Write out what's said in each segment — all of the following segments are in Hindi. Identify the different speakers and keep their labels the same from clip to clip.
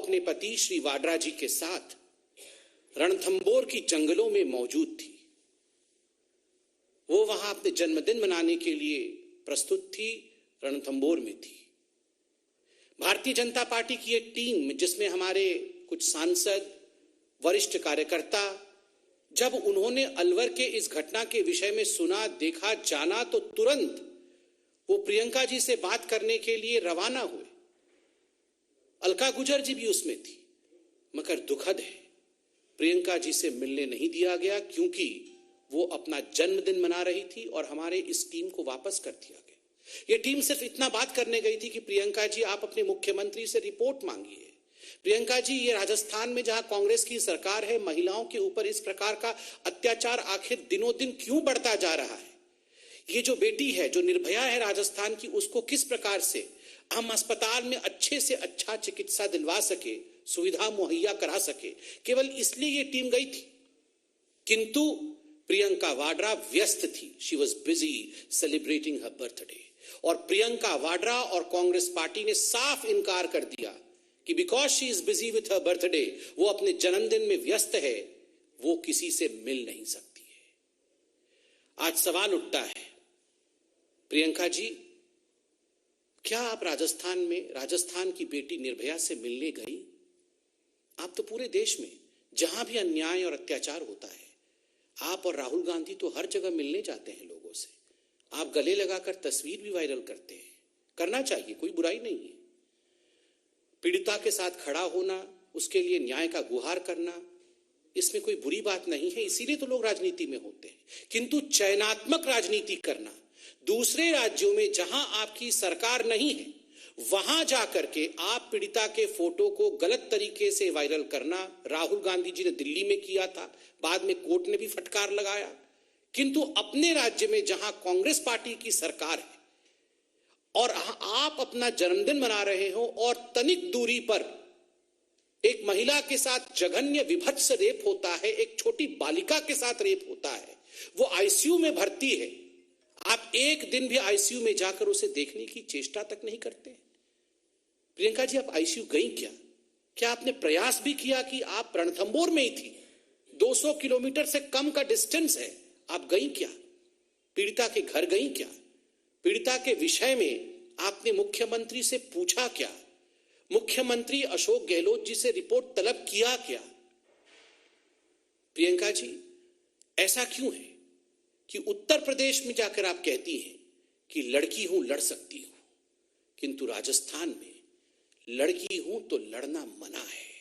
Speaker 1: अपने पति श्री वाड्रा जी के साथ रणथंबोर की जंगलों में मौजूद थी। वो वहां अपने जन्मदिन मनाने के लिए प्रस्तुत थी, रणथंबोर में थी। भारतीय जनता पार्टी की एक टीम जिसमें हमारे कुछ सांसद, वरिष्ठ कार्यकर्ता, जब उन्होंने अलवर के इस घटना के विषय में सुना, देखा, जाना तो तुरंत वो प्रियंका जी से बात करने के लिए रवाना हुए। अलका गुजर जी भी उसमें थी, मगर दुखद है प्रियंका जी से मिलने नहीं दिया गया, क्योंकि वो अपना जन्मदिन मना रही थी और हमारे इस टीम को वापस कर दिया गया। ये टीम सिर्फ इतना बात करने गई थी कि प्रियंका जी आप अपने मुख्यमंत्री से रिपोर्ट मांगिए। प्रियंका जी, ये राजस्थान में जहां कांग्रेस की सरकार है, महिलाओं के ऊपर इस प्रकार का अत्याचार आखिर दिनों दिन क्यों बढ़ता जा रहा है? ये जो बेटी है, जो निर्भया है राजस्थान की, उसको किस प्रकार से हम अस्पताल में अच्छे से अच्छा चिकित्सा दिलवा सके, सुविधा मुहैया करा सके, केवल इसलिए ये टीम गई थी। किंतु प्रियंका वाड्रा व्यस्त थी, she was busy celebrating her birthday. और प्रियंका वाड्रा और कांग्रेस पार्टी ने साफ इनकार कर दिया कि because she is busy with her birthday, वो अपने जन्मदिन में व्यस्त है, वो किसी से मिल नहीं सकती है। आज सवाल उठता है, प्रियंका जी, क्या आप राजस्थान की बेटी निर्भया से मिलने गई? आप तो पूरे देश में जहां भी अन्याय और अत्याचार होता है, आप और राहुल गांधी तो हर जगह मिलने जाते हैं लोगों से। आप गले लगाकर तस्वीर भी वायरल करते हैं, करना चाहिए, कोई बुराई नहीं है। पीड़िता के साथ खड़ा होना, उसके लिए न्याय का गुहार करना, इसमें कोई बुरी बात नहीं है, इसीलिए तो लोग राजनीति में होते हैं। किंतु चयनात्मक राजनीति करना, दूसरे राज्यों में जहां आपकी सरकार नहीं है वहां जाकर के आप पीड़िता के फोटो को गलत तरीके से वायरल करना, राहुल गांधी जी ने दिल्ली में किया था, बाद में कोर्ट ने भी फटकार लगाया। किंतु अपने राज्य में जहां कांग्रेस पार्टी की सरकार है और आप अपना जन्मदिन मना रहे हो और तनिक दूरी पर एक महिला के साथ जघन्य विभत्स रेप होता है, एक छोटी बालिका के साथ रेप होता है, वो आईसीयू में भर्ती है, आप एक दिन भी आईसीयू में जाकर उसे देखने की चेष्टा तक नहीं करते। प्रियंका जी, आप आईसीयू गई क्या? क्या आपने प्रयास भी किया कि आप रणथंबोर में ही थी, 200 किलोमीटर से कम का डिस्टेंस है, आप गई क्या? पीड़िता के घर गई क्या? पीड़िता के विषय में आपने मुख्यमंत्री से पूछा क्या? मुख्यमंत्री अशोक गहलोत जी से रिपोर्ट तलब किया क्या? प्रियंका जी, ऐसा क्यों है कि उत्तर प्रदेश में जाकर आप कहती हैं कि लड़की हूं, लड़ सकती हूं, किंतु राजस्थान में लड़की हूं तो लड़ना मना है।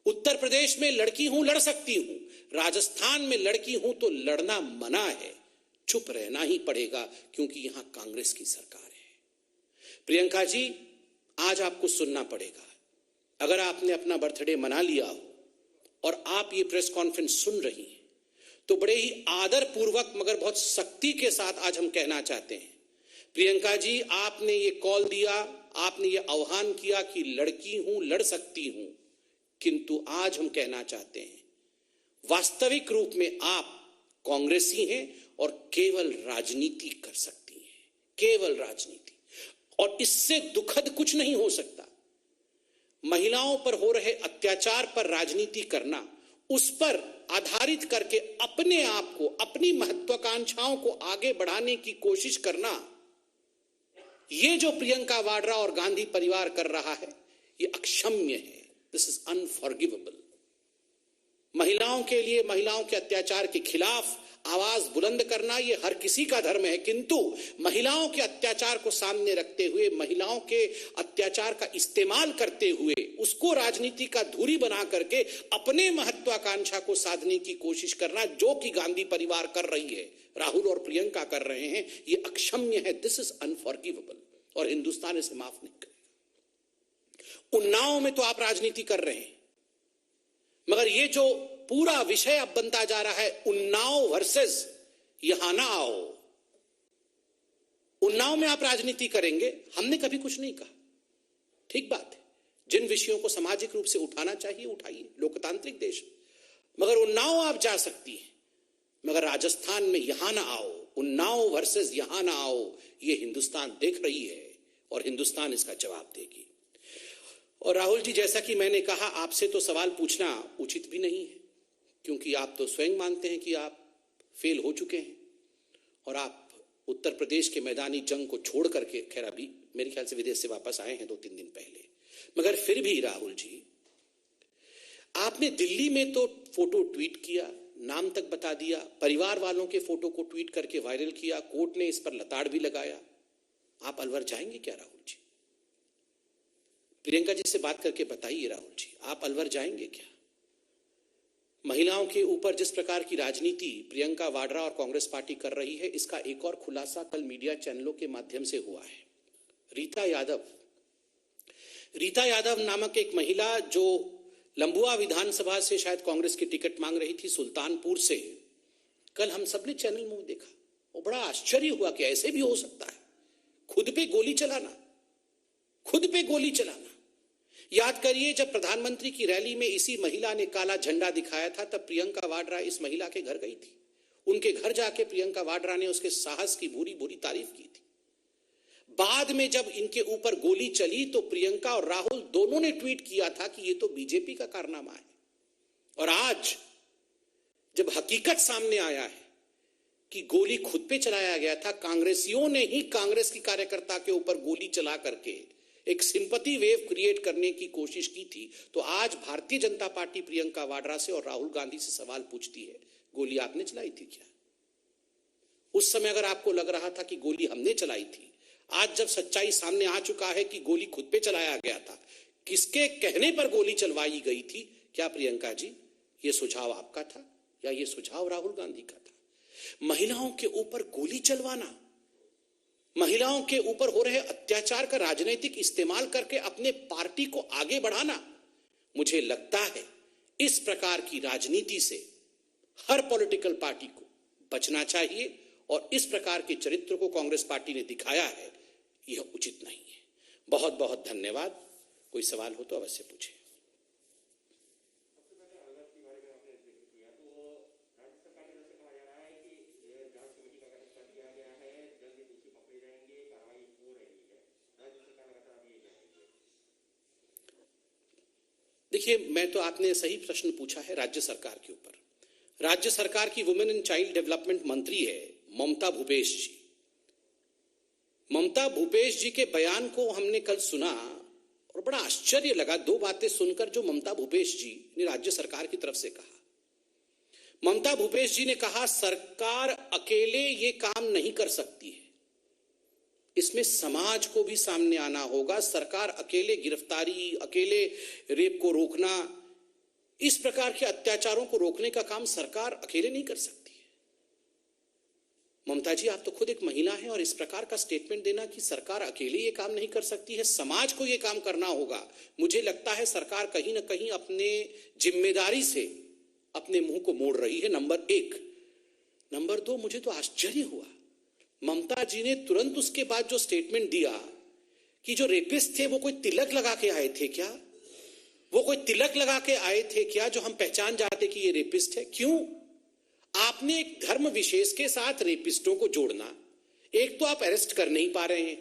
Speaker 1: उत्तर प्रदेश में लड़की हूं, लड़ सकती हूं, राजस्थान में लड़की हूं तो लड़ना मना है। चुप रहना ही पड़ेगा, क्योंकि यहां कांग्रेस की सरकार है। प्रियंका जी, आज आपको सुनना पड़ेगा। अगर आपने अपना बर्थडे मना लिया हो और आप ये प्रेस कॉन्फ्रेंस सुन रही हैं, तो बड़े ही आदर पूर्वक मगर बहुत सख्ती के साथ आज हम कहना चाहते हैं, प्रियंका जी, आपने ये कॉल दिया, आपने ये आह्वान किया कि लड़की हूं, लड़ सकती हूं, किंतु आज हम कहना चाहते हैं, वास्तविक रूप में आप कांग्रेसी हैं और केवल राजनीति कर सकती हैं, केवल राजनीति। और इससे दुखद कुछ नहीं हो सकता। महिलाओं पर हो रहे अत्याचार पर राजनीति करना, उस पर आधारित करके अपने आप को, अपनी महत्वाकांक्षाओं को आगे बढ़ाने की कोशिश करना, ये जो प्रियंका वाड्रा और गांधी परिवार कर रहा है, ये अक्षम्य है। This is unforgivable. महिलाओं के लिए, महिलाओं के अत्याचार के खिलाफ आवाज बुलंद करना ये हर किसी का धर्म है, किंतु महिलाओं के अत्याचार को सामने रखते हुए, महिलाओं के अत्याचार का इस्तेमाल करते हुए, उसको राजनीति का धुरी बना करके अपने महत्वाकांक्षा को साधने की कोशिश करना, जो कि गांधी परिवार कर रही है, राहुल और प्रियंका कर रहे हैं, ये अक्षम्य है। दिस इज अनफॉरगिवेबल और हिंदुस्तान इसे माफ नहीं करेगा। उन्नाव में तो आप राजनीति कर रहे हैं, मगर ये जो पूरा विषय अब बनता जा रहा है, उन्नाव वर्सेस यहां ना आओ, उन्नाव में आप राजनीति करेंगे, हमने कभी कुछ नहीं कहा, ठीक बात है। जिन विषयों को सामाजिक रूप से उठाना चाहिए उठाइए, लोकतांत्रिक देश। मगर उन्नाव आप जा सकती हैं, मगर राजस्थान में यहां ना आओ। उन्नाव वर्सेस यहां ना आओ, ये हिंदुस्तान देख रही है और हिंदुस्तान इसका जवाब देगी। और राहुल जी, जैसा कि मैंने कहा, आपसे तो सवाल पूछना उचित भी नहीं है, क्योंकि आप तो स्वयं मानते हैं कि आप फेल हो चुके हैं और आप उत्तर प्रदेश के मैदानी जंग को छोड़ करके, खैर अभी मेरे ख्याल से विदेश से वापस आए हैं 2-3 दिन पहले, मगर फिर भी राहुल जी, आपने दिल्ली में तो फोटो ट्वीट किया, नाम तक बता दिया, परिवार वालों के फोटो को ट्वीट करके वायरल किया, कोर्ट ने इस पर लताड़ भी लगाया। आप अलवर जाएंगे क्या राहुल जी? प्रियंका जी से बात करके बताइए राहुल जी, आप अलवर जाएंगे क्या? महिलाओं के ऊपर जिस प्रकार की राजनीति प्रियंका वाड्रा और कांग्रेस पार्टी कर रही है, इसका एक और खुलासा कल मीडिया चैनलों के माध्यम से हुआ है। रीता यादव नामक एक महिला जो लंबुआ विधानसभा से शायद कांग्रेस की टिकट मांग रही थी, सुल्तानपुर से, कल हम सब ने चैनल में देखा और बड़ा आश्चर्य हुआ कि ऐसे भी हो सकता है। खुद पे गोली चलाना। याद करिए, जब प्रधानमंत्री की रैली में इसी महिला ने काला झंडा दिखाया था, तब प्रियंका वाड्रा इस महिला के घर गई थी। उनके घर जाके प्रियंका वाड्रा ने उसके साहस की भूरी भूरी तारीफ की थी। बाद में जब इनके ऊपर गोली चली तो प्रियंका और राहुल दोनों ने ट्वीट किया था कि ये तो बीजेपी का कारनामा है। और आज जब हकीकत सामने आया है कि गोली खुद पे चलाया गया था, कांग्रेसियों ने ही कांग्रेस की कार्यकर्ता के ऊपर गोली चला करके एक सिंपैथी वेव क्रिएट करने की कोशिश की थी, तो आज भारतीय जनता पार्टी प्रियंका वाड्रा से और राहुल गांधी से सवाल पूछती है, गोली आपने चलाई थी क्या? उस समय अगर आपको लग रहा था कि गोली हमने चलाई थी, आज जब सच्चाई सामने आ चुका है कि गोली खुद पे चलाया गया था, किसके कहने पर गोली चलवाई गई थी, क्या प्रियंका जी ये सुझाव आपका था या ये सुझाव राहुल गांधी का था? महिलाओं के ऊपर गोली चलवाना, महिलाओं के ऊपर हो रहे अत्याचार का राजनीतिक इस्तेमाल करके अपने पार्टी को आगे बढ़ाना, मुझे लगता है इस प्रकार की राजनीति से हर पॉलिटिकल पार्टी को बचना चाहिए और इस प्रकार के चरित्र को कांग्रेस पार्टी ने दिखाया है, यह उचित नहीं है। बहुत बहुत धन्यवाद। कोई सवाल हो तो अवश्य पूछें। देखिए, मैं तो, आपने सही प्रश्न पूछा है राज्य सरकार के ऊपर। राज्य सरकार की वुमेन एंड चाइल्ड डेवलपमेंट मंत्री है ममता भूपेश जी। ममता भूपेश जी के बयान को हमने कल सुना और बड़ा आश्चर्य लगा दो बातें सुनकर जो ममता भूपेश जी ने राज्य सरकार की तरफ से कहा। ममता भूपेश जी ने कहा, सरकार अकेले ये काम नहीं कर सकती है, इसमें समाज को भी सामने आना होगा। सरकार अकेले गिरफ्तारी, अकेले रेप को रोकना, इस प्रकार के अत्याचारों को रोकने का काम सरकार अकेले नहीं कर सकती है। ममता जी, आप तो खुद एक महिला हैं और इस प्रकार का स्टेटमेंट देना कि सरकार अकेले ये काम नहीं कर सकती है, समाज को ये काम करना होगा, मुझे लगता है सरकार कहीं ना कहीं अपने जिम्मेदारी से अपने मुंह को मोड़ रही है, नंबर एक। नंबर दो, मुझे तो आश्चर्य हुआ, ममता जी ने तुरंत उसके बाद जो स्टेटमेंट दिया कि जो रेपिस्ट थे वो कोई तिलक लगा के आए थे क्या? वो कोई तिलक लगा के आए थे क्या जो हम पहचान जाते कि ये रेपिस्ट है? क्यों? आपने एक धर्म विशेष के साथ रेपिस्टों को जोड़ना, एक तो आप अरेस्ट कर नहीं पा रहे हैं,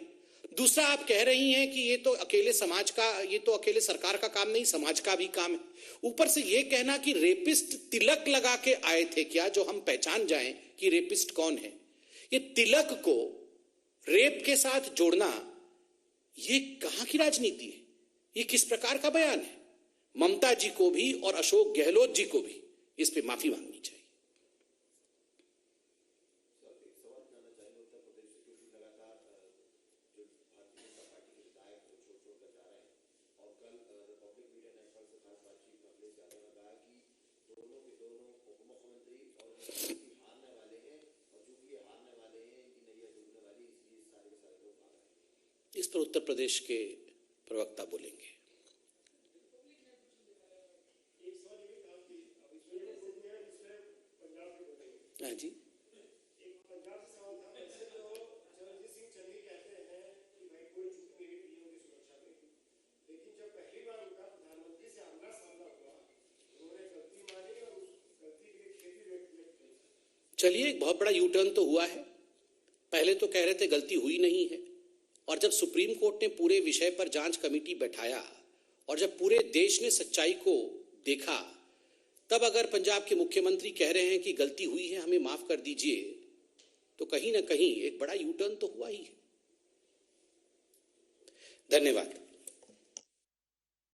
Speaker 1: दूसरा आप कह रही हैं कि ये तो अकेले समाज का, ये तो अकेले सरकार का काम नहीं, समाज का भी काम है। ऊपर से ये कहना कि रेपिस्ट तिलक लगा के आए थे क्या जो हम पहचान जाएं कि रेपिस्ट कौन है। ये तिलक को रेप के साथ जोड़ना, ये कहां की राजनीति है? ये किस प्रकार का बयान है? ममता जी को भी और अशोक गहलोत जी को भी इस पे माफी मांगनी चाहिए। इस पर उत्तर प्रदेश के प्रवक्ता बोलेंगे। हाँ जी, चलिए, एक बहुत बड़ा यू टर्न तो हुआ है। पहले तो कह रहे थे गलती हुई नहीं है, और जब सुप्रीम कोर्ट ने पूरे विषय पर जांच कमेटी बैठाया और जब पूरे देश ने सच्चाई को देखा, तब अगर पंजाब के मुख्यमंत्री कह रहे हैं कि गलती हुई है, हमें माफ कर दीजिए, तो कहीं ना कहीं एक बड़ा यू टर्न तो हुआ ही है। धन्यवाद।